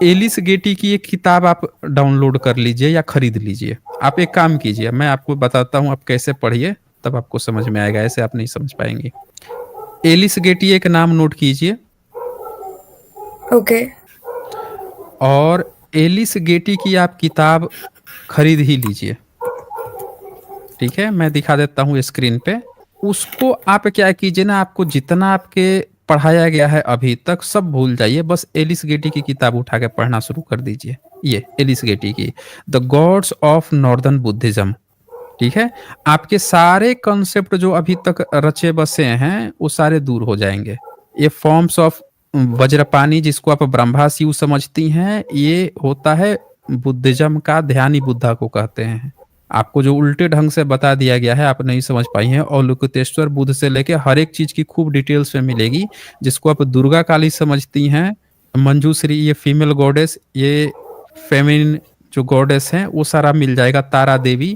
एलिस गेटी की एक किताब आप डाउनलोड कर लीजिए या खरीद लीजिए। आप एक काम कीजिए, मैं आपको बताता हूँ आप कैसे पढ़िए, तब आपको समझ में आएगा, ऐसे आप नहीं समझ पाएंगे। एलिस गेटी एक नाम नोट कीजिए, Okay. और एलिस गेटी की आप किताब खरीद ही लीजिए, ठीक है। मैं दिखा देता हूँ स्क्रीन पे। उसको आप क्या कीजिए ना, आपको जितना आपके पढ़ाया गया है अभी तक सब भूल जाइए, बस एलिस गेटी की किताब उठा के पढ़ना शुरू कर दीजिए। ये एलिस गेटी की the gods of northern Buddhism, ठीक है। आपके सारे कॉन्सेप्ट जो अभी तक रचे बसे हैं वो सारे दूर हो जाएंगे। ये फॉर्म्स ऑफ वज्रपाणी, जिसको आप ब्रह्मा शिव समझती हैं, ये होता है बुद्धिज्म का ध्यानी बुद्धा को कहते हैं। आपको जो उल्टे ढंग से बता दिया गया है आप नहीं समझ पाई हैं। और लोकतेश्वर बुद्ध से लेके हर एक चीज की खूब डिटेल्स में मिलेगी। जिसको आप दुर्गा काली समझती हैं, मंजूश्री ये फीमेल गॉडेस, ये फेमिनिन जो गॉडेस हैं, वो सारा मिल जाएगा, तारा देवी।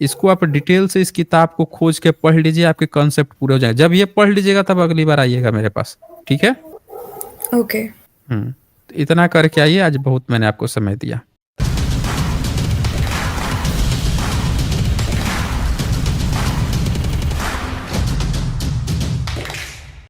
इसको आप डिटेल से इस किताब को खोज के पढ़ लीजिए, आपके कॉन्सेप्ट पूरे हो जाएंगे। जब ये पढ़ लीजिएगा तब अगली बार आइएगा मेरे पास, ठीक है। Okay. तो इतना करके आइए, आज बहुत मैंने आपको समय दिया।